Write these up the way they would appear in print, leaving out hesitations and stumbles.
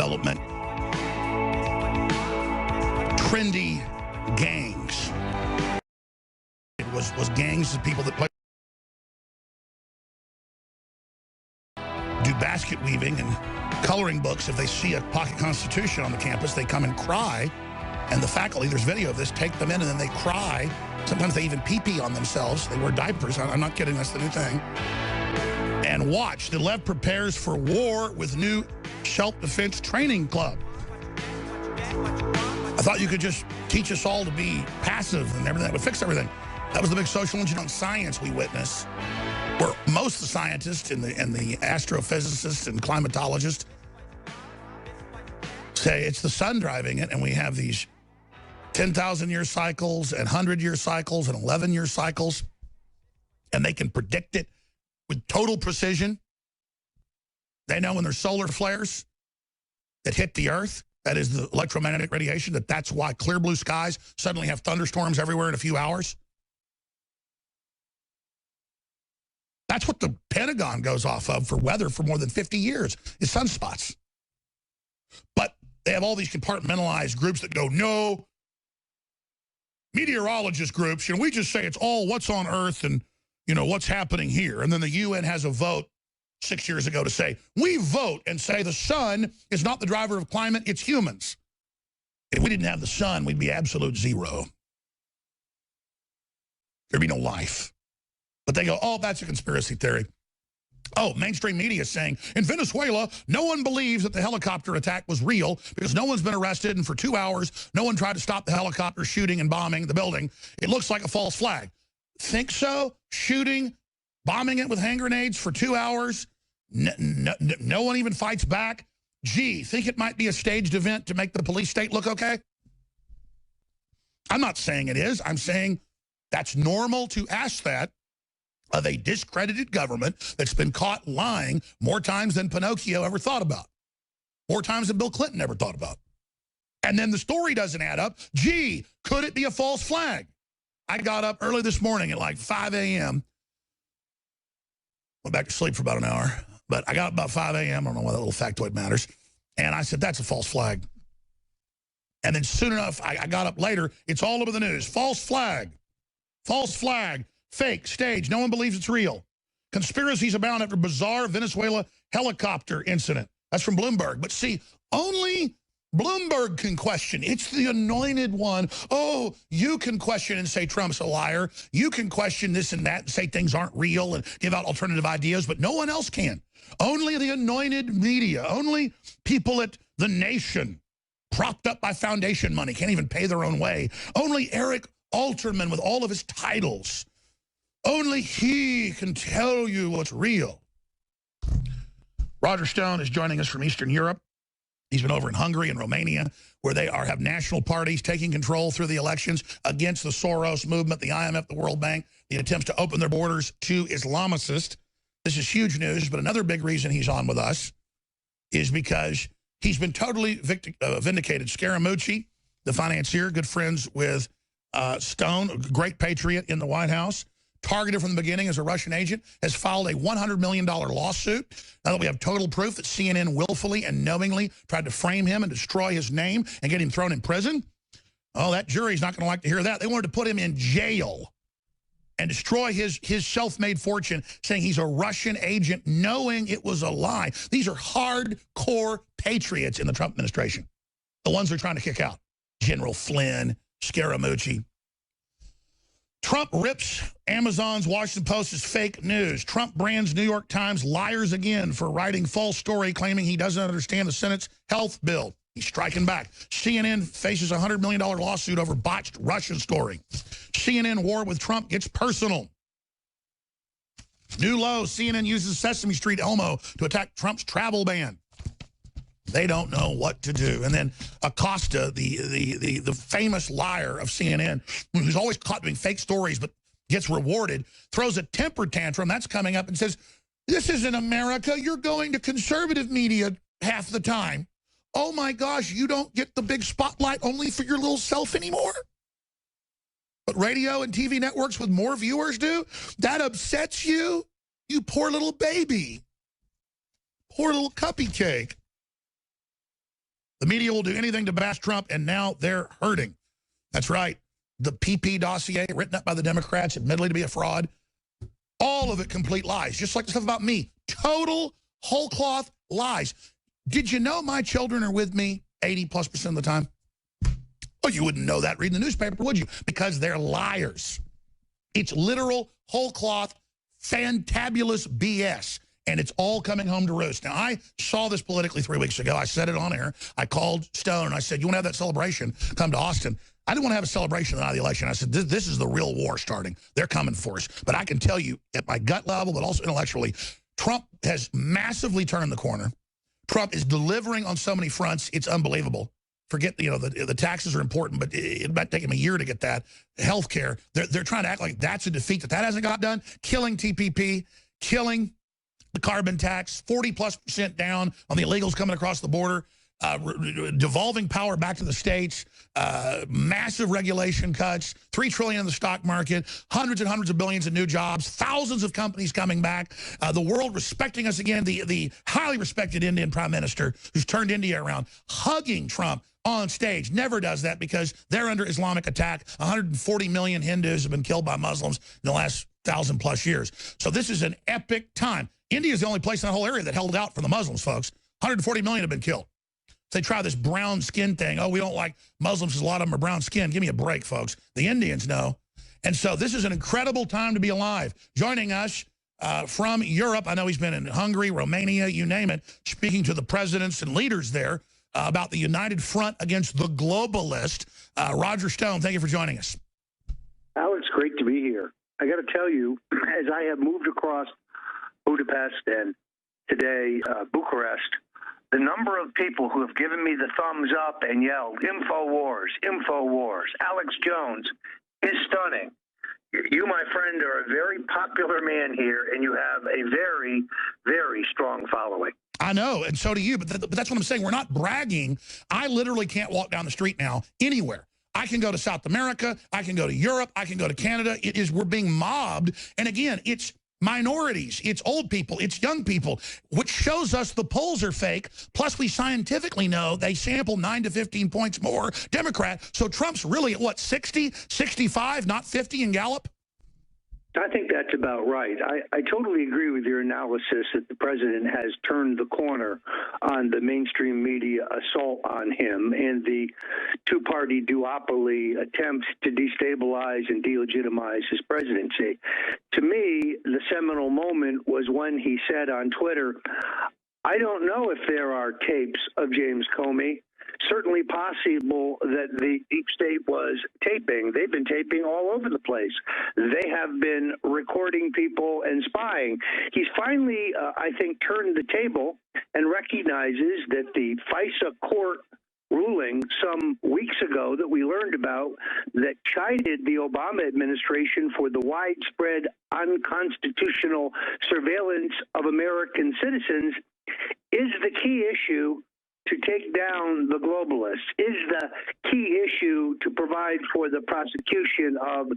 development, trendy gangs. It was gangs of people that play, do basket weaving and coloring books. If they see a pocket constitution on the campus, they come and cry. And the faculty, there's video of this, take them in and then they cry. Sometimes they even pee-pee on themselves. They wear diapers. I'm not kidding. That's the new thing. And watch. The left prepares for war with new self-defense training club. I thought you could just teach us all to be passive and everything that would fix everything. That was the big social engineering science we witnessed, where most of the scientists and the astrophysicists and climatologists say it's the sun driving it, and we have these 10,000-year cycles and 100-year cycles and 11-year cycles, and they can predict it with total precision. They know when there's solar flares that hit the Earth, that is the electromagnetic radiation, that's why clear blue skies suddenly have thunderstorms everywhere in a few hours. That's what the Pentagon goes off of for weather for more than 50 years, is sunspots. But they have all these compartmentalized groups that go, no, meteorologist groups, we just say it's all what's on Earth and, what's happening here. And then the UN has a vote 6 years ago to say, we vote and say the sun is not the driver of climate, it's humans. If we didn't have the sun, we'd be absolute zero. There'd be no life. But they go, oh, that's a conspiracy theory. Oh, mainstream media is saying, in Venezuela, no one believes that the helicopter attack was real because no one's been arrested, and for 2 hours, no one tried to stop the helicopter shooting and bombing the building. It looks like a false flag. Think so? Shooting, bombing it with hand grenades for 2 hours? No one even fights back? Gee, think it might be a staged event to make the police state look okay? I'm not saying it is. I'm saying that's normal to ask that of a discredited government that's been caught lying more times than Pinocchio ever thought about. More times than Bill Clinton ever thought about. And then the story doesn't add up. Gee, could it be a false flag? I got up early this morning at like 5 a.m. Went back to sleep for about an hour. But I got up about 5 a.m. I don't know why that little factoid matters. And I said, that's a false flag. And then soon enough, I got up later. It's all over the news. False flag. False flag. Fake, stage, no one believes it's real. Conspiracies abound after bizarre Venezuela helicopter incident. That's from Bloomberg. But see, only Bloomberg can question. It's the anointed one. Oh, you can question and say Trump's a liar. You can question this and that and say things aren't real and give out alternative ideas, but no one else can. Only the anointed media, only people at The Nation, propped up by foundation money, can't even pay their own way. Only Eric Alterman with all of his titles. Only he can tell you what's real. Roger Stone is joining us from Eastern Europe. He's been over in Hungary and Romania, where they have national parties taking control through the elections against the Soros movement, the IMF, the World Bank, the attempts to open their borders to Islamicists. This is huge news, but another big reason he's on with us is because he's been totally vindicated. Scaramucci, the financier, good friends with Stone, a great patriot in the White House, targeted from the beginning as a Russian agent, has filed a $100 million lawsuit. Now that we have total proof that CNN willfully and knowingly tried to frame him and destroy his name and get him thrown in prison, oh, that jury's not going to like to hear that. They wanted to put him in jail and destroy his self-made fortune, saying he's a Russian agent, knowing it was a lie. These are hardcore patriots in the Trump administration, the ones they're trying to kick out. General Flynn, Scaramucci. Trump rips Amazon's Washington Post as fake news. Trump brands New York Times liars again for writing false story claiming he doesn't understand the Senate's health bill. He's striking back. CNN faces a $100 million lawsuit over botched Russian story. CNN war with Trump gets personal. New low, CNN uses Sesame Street Elmo to attack Trump's travel ban. They don't know what to do. And then Acosta, the famous liar of CNN, who's always caught doing fake stories but gets rewarded, throws a temper tantrum. That's coming up and says, this isn't America. You're going to conservative media half the time. Oh, my gosh, you don't get the big spotlight only for your little self anymore? But radio and TV networks with more viewers do? That upsets you? You poor little baby. Poor little cuppy cake. The media will do anything to bash Trump, and now they're hurting. That's right. The PP dossier, written up by the Democrats, admittedly to be a fraud. All of it complete lies, just like the stuff about me. Total, whole cloth lies. Did you know my children are with me 80+% of the time? Oh, you wouldn't know that reading the newspaper, would you? Because they're liars. It's literal, whole cloth, fantabulous BS. And it's all coming home to roost. Now, I saw this politically 3 weeks ago. I said it on air. I called Stone, and I said, you want to have that celebration? Come to Austin. I didn't want to have a celebration the night of the election. I said, this is the real war starting. They're coming for us. But I can tell you, at my gut level, but also intellectually, Trump has massively turned the corner. Trump is delivering on so many fronts, it's unbelievable. Forget, the taxes are important, but it might take him a year to get that. Healthcare, they're trying to act like that's a defeat, that hasn't got done. Killing TPP, killing the carbon tax, 40+% down on the illegals coming across the border, devolving power back to the states, massive regulation cuts, $3 trillion in the stock market, hundreds and hundreds of billions of new jobs, thousands of companies coming back, the world respecting us again, the highly respected Indian prime minister who's turned India around, hugging Trump on stage. Never does that because they're under Islamic attack. 140 million Hindus have been killed by Muslims in the last 1,000+ years. So this is an epic time. India is the only place in the whole area that held out for the Muslims, folks. 140 million have been killed. They try this brown skin thing. Oh, we don't like Muslims because a lot of them are brown skin. Give me a break, folks. The Indians know. And so this is an incredible time to be alive. Joining us from Europe, I know he's been in Hungary, Romania, you name it, speaking to the presidents and leaders there about the united front against the globalist. Roger Stone, thank you for joining us. Alex, great to be here. I got to tell you, as I have moved across Budapest and today Bucharest, the number of people who have given me the thumbs up and yelled, InfoWars, InfoWars, Alex Jones, is stunning. You, my friend, are a very popular man here, and you have a very, very strong following. I know, and so do you, but that's what I'm saying. We're not bragging. I literally can't walk down the street now anywhere. I can go to South America. I can go to Europe. I can go to Canada. We're being mobbed. And again, it's minorities, it's old people, it's young people, which shows us the polls are fake. Plus, we scientifically know they sample 9 to 15 points more Democrat. So Trump's really at what, 60, 65, not 50 in Gallup? I think that's about right. I totally agree with your analysis that the president has turned the corner on the mainstream media assault on him and the two-party duopoly attempts to destabilize and delegitimize his presidency. To me, the seminal moment was when he said on Twitter, I don't know if there are tapes of James Comey. Certainly possible that the deep state was taping. They've been taping all over the place. They have been recording people and spying. He's finally, I think, turned the table and recognizes that the FISA court ruling some weeks ago that we learned about that chided the Obama administration for the widespread unconstitutional surveillance of American citizens is the key issue to take down the globalists, is the key issue to provide for the prosecution of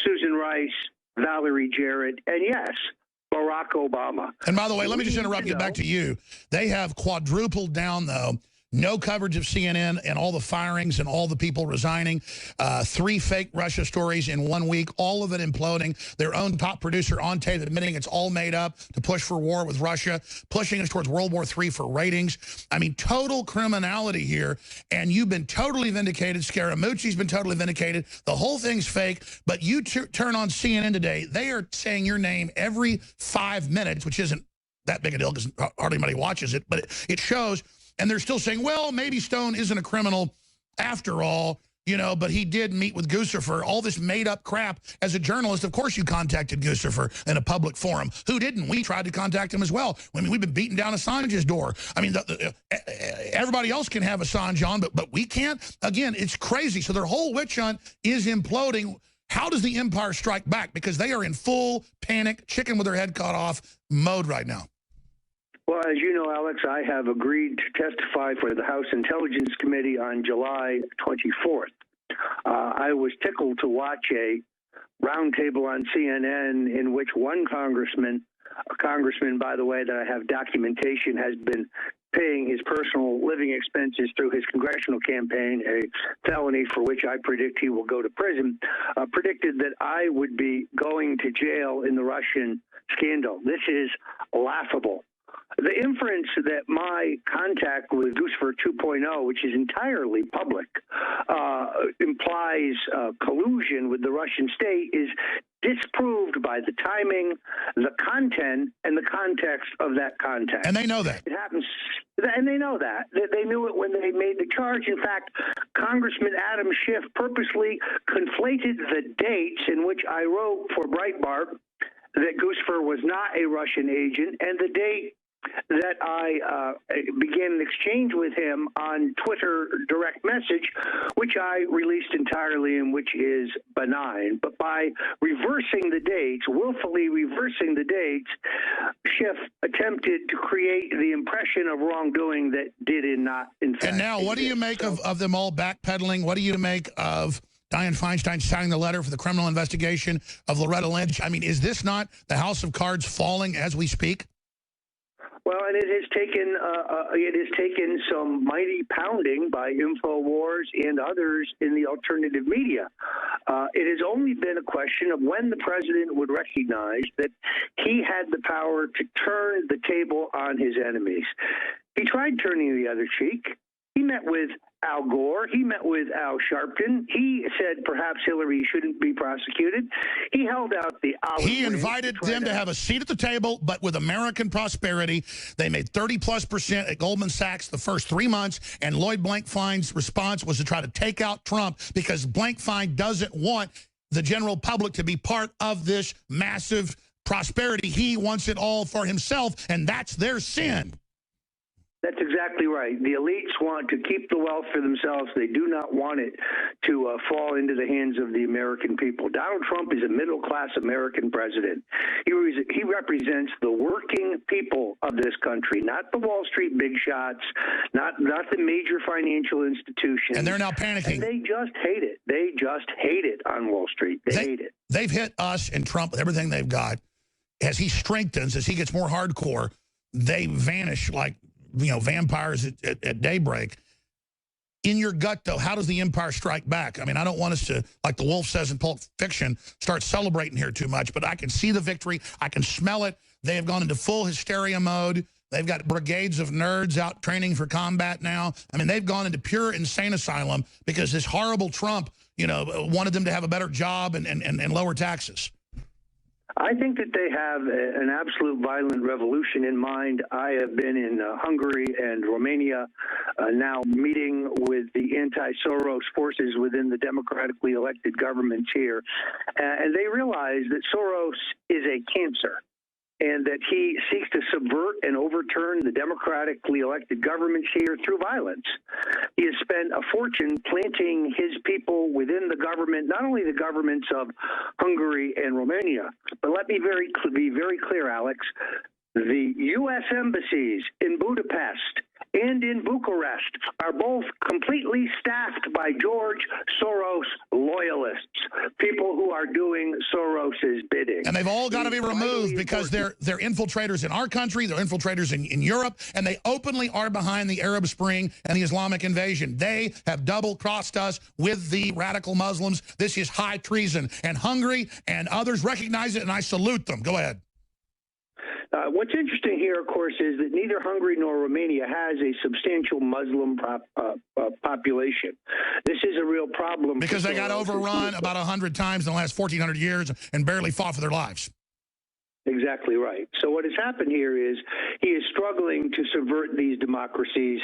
Susan Rice, Valerie Jarrett, and yes, Barack Obama. And by the way, let me just interrupt, get back to you. They have quadrupled down, though. No coverage of CNN and all the firings and all the people resigning. 3 fake Russia stories in 1 week, all of it imploding. Their own top producer on tape admitting it's all made up to push for war with Russia, pushing us towards World War III for ratings. I mean, total criminality here. And you've been totally vindicated. Scaramucci's been totally vindicated. The whole thing's fake. But you turn on CNN today, they are saying your name every 5 minutes, which isn't that big a deal because hardly anybody watches it. But it shows. And they're still saying, well, maybe Stone isn't a criminal after all, but he did meet with Guccifer. All this made-up crap. As a journalist, of course you contacted Guccifer in a public forum. Who didn't? We tried to contact him as well. I mean, we've been beating down Assange's door. I mean, everybody else can have Assange on, but we can't? Again, it's crazy. So their whole witch hunt is imploding. How does the empire strike back? Because they are in full panic, chicken with their head cut off mode right now. Well, as you know, Alex, I have agreed to testify for the House Intelligence Committee on July 24th. I was tickled to watch a roundtable on CNN in which one congressman, a congressman, by the way, that I have documentation, has been paying his personal living expenses through his congressional campaign, a felony for which I predict he will go to prison, predicted that I would be going to jail in the Russian scandal. This is laughable. The inference that my contact with Guccifer 2.0, which is entirely public, implies collusion with the Russian state is disproved by the timing, the content, and the context of that contact. And they know that. It happens, and they know that. They knew it when they made the charge. In fact, Congressman Adam Schiff purposely conflated the dates in which I wrote for Breitbart that Guccifer was not a Russian agent and the date that I began an exchange with him on Twitter direct message, which I released entirely and which is benign. But by reversing the dates, willfully reversing the dates, Schiff attempted to create the impression of wrongdoing that did not, in fact. And now, what do you make of them all backpedaling? What do you make of Dianne Feinstein signing the letter for the criminal investigation of Loretta Lynch? I mean, is this not the house of cards falling as we speak? Well, and it has taken some mighty pounding by InfoWars and others in the alternative media. It has only been a question of when the president would recognize that he had the power to turn the table on his enemies. He tried turning the other cheek. He met with Al Gore. He met with Al Sharpton. He said perhaps Hillary shouldn't be prosecuted. He held out the olive He invited them to have a seat at the table, but with American prosperity. They made 30+% at Goldman Sachs the first 3 months, and Lloyd Blankfein's response was to try to take out Trump because Blankfein doesn't want the general public to be part of this massive prosperity. He wants it all for himself, and that's their sin. That's exactly right. The elites want to keep the wealth for themselves. They do not want it to fall into the hands of the American people. Donald Trump is a middle-class American president. He represents the working people of this country, not the Wall Street big shots, not the major financial institutions. And they're now panicking. And they just hate it. They just hate it on Wall Street. They hate it. They've hit us and Trump with everything they've got. As he strengthens, as he gets more hardcore, they vanish like, you know, vampires at daybreak. In your gut, though, how does the empire strike back? I mean, I don't want us to, like the wolf says in Pulp Fiction, start celebrating here too much, but I can see the victory. I can smell it. They have gone into full hysteria mode. They've got brigades of nerds out training for combat now. I mean, they've gone into pure insane asylum because this horrible Trump, you know, wanted them to have a better job and lower taxes. I think that they have an absolute violent revolution in mind. I have been in Hungary and Romania now meeting with the anti-Soros forces within the democratically elected governments here. And they realize that Soros is a cancer and that he seeks to subvert and overturn the democratically elected governments here through violence. He has spent a fortune planting his people within the government, not only the governments of Hungary and Romania, but let me be very clear, Alex. The U.S. embassies in Budapest and in Bucharest are both completely staffed by George Soros loyalists, people who are doing Soros's bidding. And they've all got to be removed because they're infiltrators in our country, they're infiltrators in Europe, and they openly are behind the Arab Spring and the Islamic invasion. They have double-crossed us with the radical Muslims. This is high treason. And Hungary and others recognize it, and I salute them. Go ahead. What's interesting here, of course, is that neither Hungary nor Romania has a substantial Muslim population. This is a real problem. Because they got overrun about 100 times in the last 1,400 years and barely fought for their lives. Exactly right. So what has happened here is he is struggling to subvert these democracies.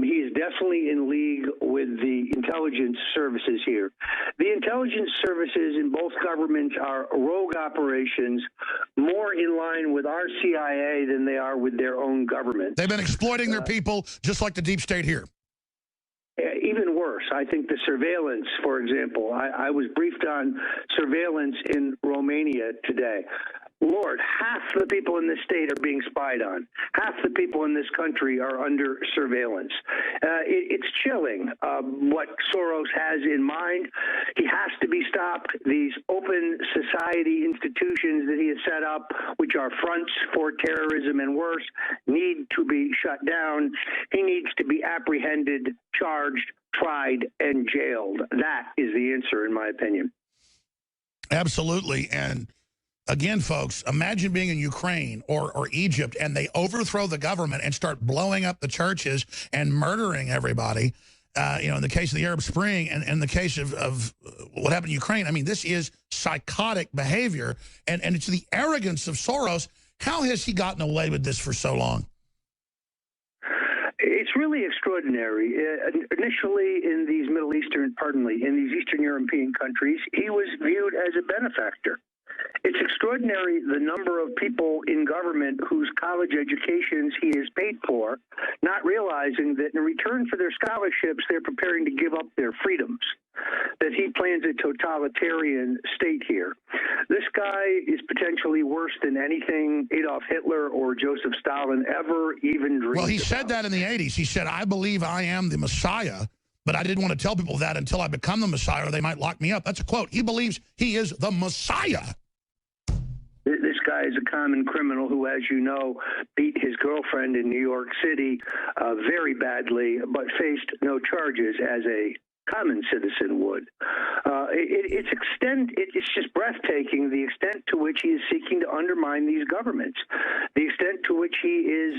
He is definitely in league with the intelligence services here. The intelligence services in both governments are rogue operations, more in line with our CIA than they are with their own government. They've been exploiting their people just like the deep state here. Even worse, I think the surveillance, for example, I was briefed on surveillance in Romania today. Lord, half the people in this state are being spied on. Half the people in this country are under surveillance. It's chilling what Soros has in mind. He has to be stopped. These open society institutions that he has set up, which are fronts for terrorism and worse, need to be shut down. He needs to be apprehended, charged, tried, and jailed. That is the answer, in my opinion. Absolutely. And again, folks, imagine being in Ukraine or Egypt and they overthrow the government and start blowing up the churches and murdering everybody. In the case of the Arab Spring and in the case of what happened in Ukraine, I mean, this is psychotic behavior. And it's the arrogance of Soros. How has he gotten away with this for so long? It's really extraordinary. Initially, in these in these Eastern European countries, he was viewed as a benefactor. It's extraordinary the number of people in government whose college educations he has paid for, not realizing that in return for their scholarships, they're preparing to give up their freedoms, that he plans a totalitarian state here. This guy is potentially worse than anything Adolf Hitler or Joseph Stalin ever even dreamed Well, he about. said that in the 80s. He said, I believe I am the Messiah, but I didn't want to tell people that until I become the Messiah or they might lock me up. That's a quote. He believes he is the Messiah. This guy is a common criminal who, as you know, beat his girlfriend in New York City very badly, but faced no charges as a common citizen would. It's just breathtaking, the extent to which he is seeking to undermine these governments, the extent to which he is...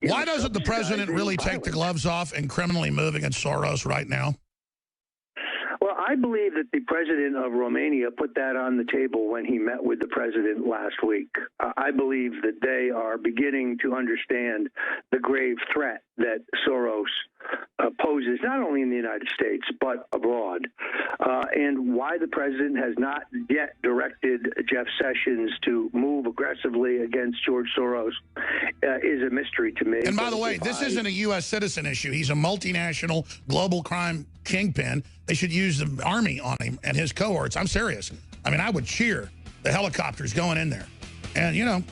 Why doesn't the president really take the gloves off and criminally move against Soros right now? Well, I believe that the president of Romania put that on the table when he met with the president last week. I believe that they are beginning to understand the grave threat that Soros poses, not only in the United States, but abroad. And why the president has not yet directed Jeff Sessions to move aggressively against George Soros is a mystery to me. And by the way, this isn't a U.S. citizen issue. He's a multinational global crime kingpin. They should use the army on him and his cohorts. I'm serious. I mean, I would cheer the helicopters going in there. And, you know,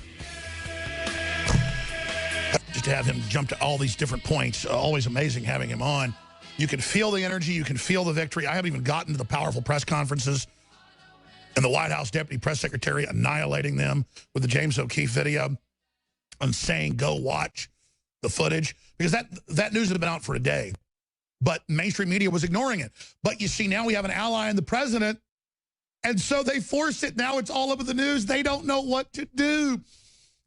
just to have him jump to all these different points, always amazing having him on. You can feel the energy. You can feel the victory. I haven't even gotten to the powerful press conferences and the White House Deputy Press Secretary annihilating them with the James O'Keefe video and saying, go watch the footage. Because that news had been out for a day. But mainstream media was ignoring it. But you see, now we have an ally in the president, and so they force it. Now it's all over the news. They don't know what to do.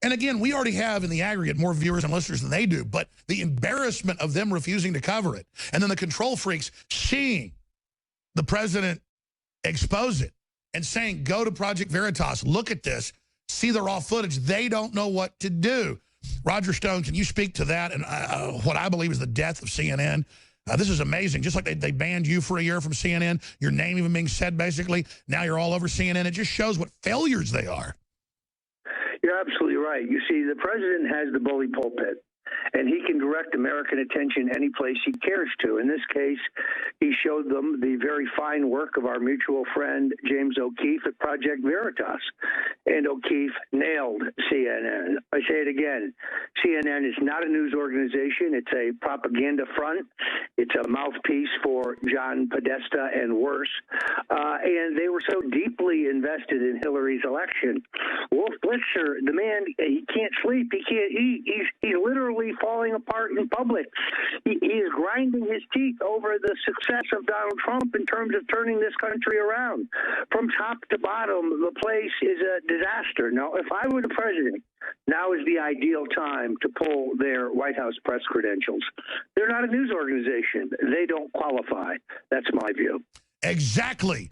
And again, we already have in the aggregate more viewers and listeners than they do, but the embarrassment of them refusing to cover it, and then the control freaks seeing the president expose it and saying, go to Project Veritas, look at this, see the raw footage. They don't know what to do. Roger Stone, can you speak to that and what I believe is the death of CNN? This is amazing. Just like they banned you for a year from CNN, your name even being said, basically. Now you're all over CNN. It just shows what failures they are. You're absolutely right. You see, the president has the bully pulpit, and he can direct American attention any place he cares to. In this case, he showed them the very fine work of our mutual friend, James O'Keefe, at Project Veritas. And O'Keefe nailed CNN. I say it again. CNN is not a news organization. It's a propaganda front. It's a mouthpiece for John Podesta and worse. And they were so deeply invested in Hillary's election. Wolf Blitzer, the man, he can't sleep. He can't eat. He's literally falling apart in public. He is grinding his teeth over the success of Donald Trump in terms of turning this country around. From top to bottom, the place is a disaster. Now, if I were the president, now is the ideal time to pull their White House press credentials. They're not a news organization. They don't qualify. That's my view. Exactly.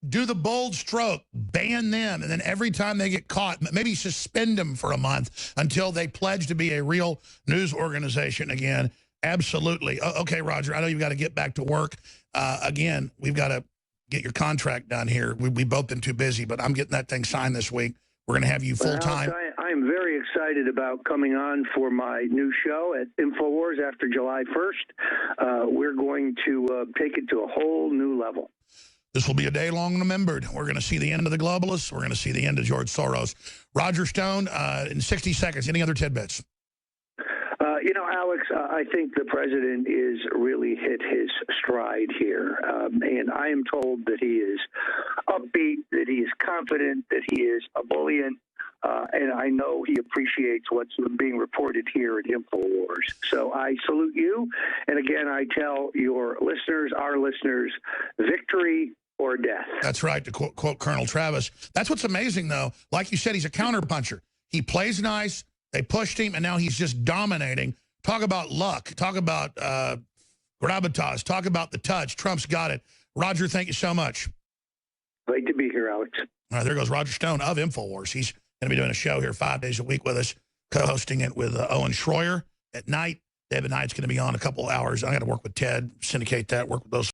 Do the bold stroke, ban them, and then every time they get caught, maybe suspend them for a month until they pledge to be a real news organization again. Absolutely. Okay, Roger, I know you've got to get back to work. Again, we've got to get your contract done here. We've both been too busy, but I'm getting that thing signed this week. We're going to have you full-time. I'm very excited about coming on for my new show at InfoWars after July 1st. We're going to take it to a whole new level. This will be a day long remembered. We're going to see the end of the globalists. We're going to see the end of George Soros. Roger Stone, in 60 seconds, any other tidbits? Alex, I think the president is really hit his stride here. And I am told that he is upbeat, that he is confident, that he is ebullient. And I know he appreciates what's being reported here at InfoWars. So I salute you. And again, I tell your listeners, our listeners, victory or death. That's right, to quote Colonel Travis. That's what's amazing, though. Like you said, he's a counterpuncher. He plays nice. They pushed him, and now he's just dominating. Talk about luck. Talk about gravitas. Talk about the touch. Trump's got it. Roger, thank you so much. Great to be here, Alex. All right, there goes Roger Stone of InfoWars. He's going to be doing a show here 5 days a week with us, co-hosting it with Owen Schroyer at night. David Knight's going to be on a couple hours. I got to work with Ted, syndicate that, work with those